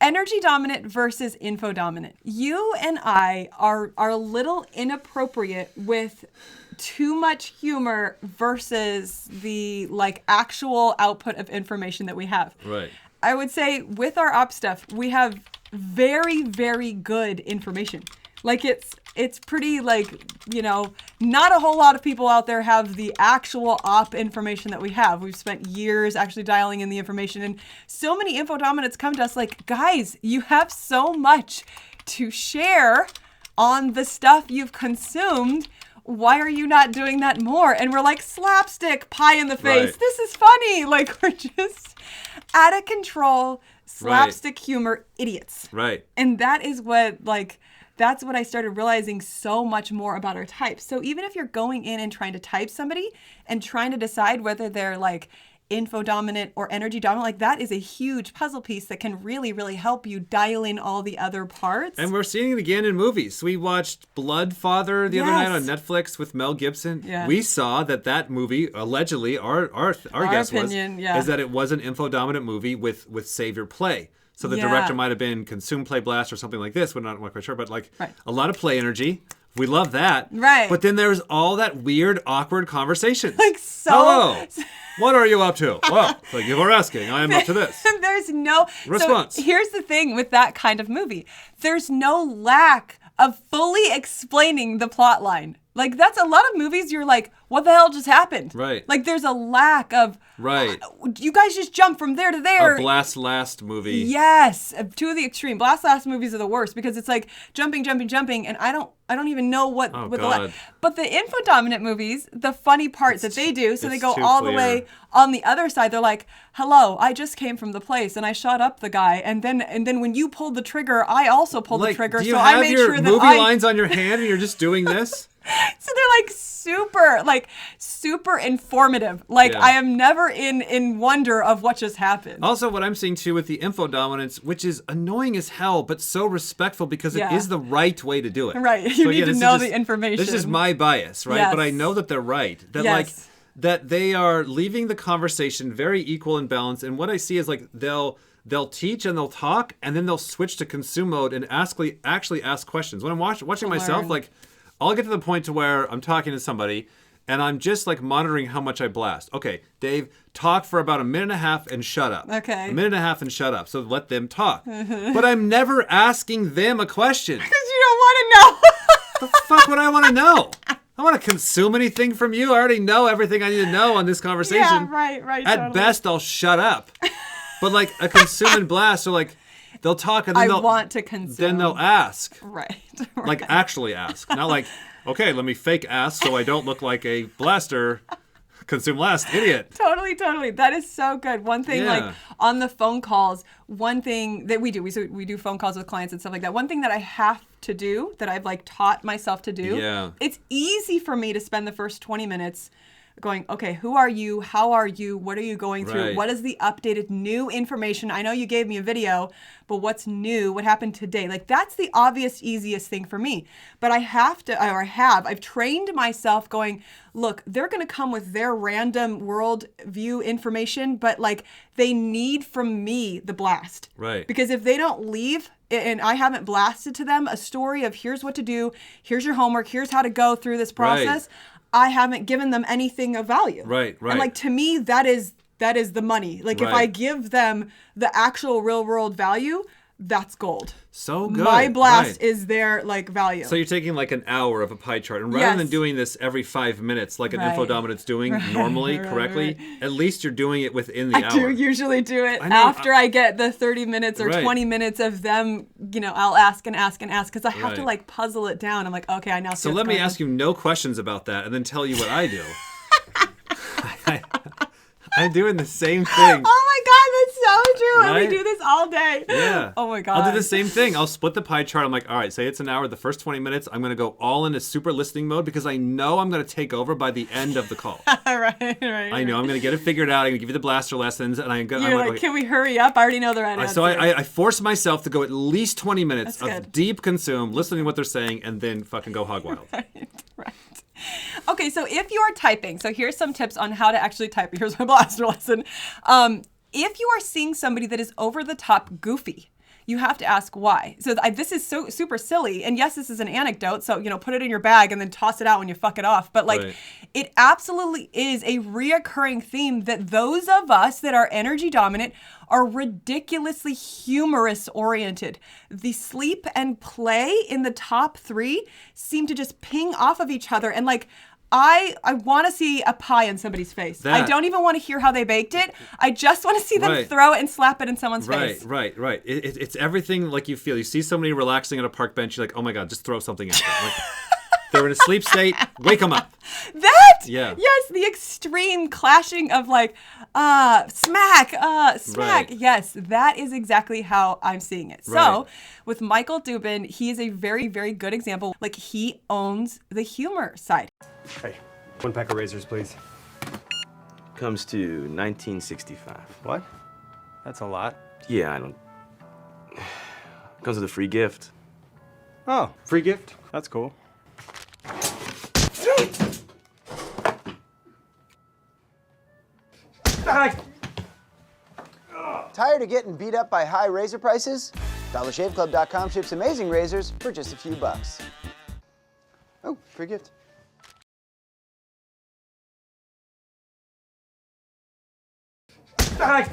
energy dominant versus info dominant. You and I are a little inappropriate with too much humor versus the like actual output of information that we have. Right. I would say with our op stuff, we have very, very good information. Like it's pretty like, you know, not a whole lot of people out there have the actual op information that we have. We've spent years actually dialing in the information, and so many info dominants come to us like, guys, you have so much to share on the stuff you've consumed. Why are you not doing that more? And we're like, slapstick, pie in the face. Right. This is funny. Like, we're just out of control, slapstick humor idiots. Right. And that is what, like, that's what I started realizing so much more about our types. So even if you're going in and trying to type somebody and trying to decide whether they're like info dominant or energy dominant, like that is a huge puzzle piece that can really, really help you dial in all the other parts. And we're seeing it again in movies. We watched Bloodfather the other night on Netflix with Mel Gibson. Yeah. We saw that movie, allegedly, our guess opinion, is that it was an info-dominant movie with savior play. So the director might have been Consume, Play, Blast or something like this. We're not quite sure, but like a lot of play energy. We love that. Right. But then there's all that weird, awkward conversations. Like so... Hello. What are you up to? Well, thank you for asking. I am up to this. There's no... response. So here's the thing with that kind of movie. There's no lack of fully explaining the plot line. Like, that's a lot of movies you're like, what the hell just happened? Right. Like, there's a lack of... Right. You guys just jump from there to there. A Blast Last movie. Yes. To the extreme. Blast Last movies are the worst because it's like jumping, and I don't even know what... Oh, what God. But the info-dominant movies, the funny part that they do, so they go too all the clear. way on the other side. They're like, hello, I just came from the place and I shot up the guy. And then when you pulled the trigger, I also pulled the trigger. Do you so have I made your sure that movie lines on your hand and you're just doing this? So they're super informative. Like, Yeah. I am never in wonder of what just happened. Also, what I'm seeing too with the info dominance, which is annoying as hell, but so respectful because it is the right way to do it. Right. You need to know the information. This is my bias, right? Yes. But I know that they're right. That Yes. that they are leaving the conversation very equal and balanced. And what I see is like they'll teach and they'll talk, and then they'll switch to consume mode and actually ask questions. When I'm watching myself, like I'll get to the point to where I'm talking to somebody and I'm just like monitoring how much I blast. Okay, Dave, talk for about a minute and a half and shut up. Okay. A minute and a half and shut up. So let them talk. But I'm never asking them a question. Because you don't want to know. The fuck would I want to know? I want to consume anything from you. I already know everything I need to know on this conversation. Yeah, right. At totally. best, I'll shut up. But like a consume and blast, so like they'll talk and then they'll want to consume. Then they'll ask. Right. Like actually ask. Not like, okay, let me fake ask so I don't look like a blaster. Consume last, idiot. Totally. That is so good. One thing, like on the phone calls, one thing that we do, we do phone calls with clients and stuff like that. One thing that I have to do, that I've like taught myself to do, it's easy for me to spend the first 20 minutes going, okay, who are you? How are you? What are you going through? Right. What is the updated new information? I know you gave me a video, but what's new? What happened today? Like, that's the obvious, easiest thing for me. But I've trained myself going, look, they're going to come with their random world view information, but like they need from me the blast. Right. Because if they don't leave and I haven't blasted to them a story of here's what to do, here's your homework, here's how to go through this process, I haven't given them anything of value. Right. And like, to me, that is the money. Like, if I give them the actual real world value, that's gold. So good. My blast is their like value. So you're taking like an hour of a pie chart, and rather than doing this every 5 minutes like an info dominant's doing normally, correctly, at least you're doing it within the hour. I do usually do it after I get the 30 minutes or 20 minutes of them, I'll ask and ask and ask because I have to like puzzle it down. I'm like, okay, I now see. So let me ask you no questions about that and then tell you what I do. I'm doing the same thing. Oh my God, that's so true. Right? And we do this all day. Yeah. Oh my God. I'll do the same thing. I'll split the pie chart. I'm like, all right, say it's an hour. The first 20 minutes, I'm going to go all into super listening mode because I know I'm going to take over by the end of the call. right. I know I'm going to get it figured out. I'm going to give you the blaster lessons. And You're like, can we hurry up? I already know the right answer. So I force myself to go at least 20 minutes That's of good. deep consume, listening to what they're saying, and then fucking go hog wild. Right. Okay, so if you are typing, so here's some tips on how to actually type. Here's my blaster lesson. If you are seeing somebody that is over the top goofy, you have to ask why. So this is so super silly. And yes, this is an anecdote. So, put it in your bag and then toss it out when you fuck it off. But like, it absolutely is a reoccurring theme that those of us that are energy dominant are ridiculously humorous oriented. The sleep and play in the top 3 seem to just ping off of each other. And like, I want to see a pie in somebody's face. I don't even want to hear how they baked it. I just want to see them throw it and slap it in someone's face. Right. It's everything like you feel. You see somebody relaxing on a park bench, you're like, oh my God, just throw something at them. Like, they're in a sleep state, wake them up. Yes, the extreme clashing of like, smack. Right. Yes, that is exactly how I'm seeing it. So with Michael Dubin, he is a very, very good example. Like, he owns the humor side. Hey, 1 pack of razors, please. Comes to 1965. What? That's a lot. Yeah, I don't... Comes with a free gift. Oh, free gift? That's cool. Tired of getting beat up by high razor prices? DollarShaveClub.com ships amazing razors for just a few bucks. Oh, free gift. Ah!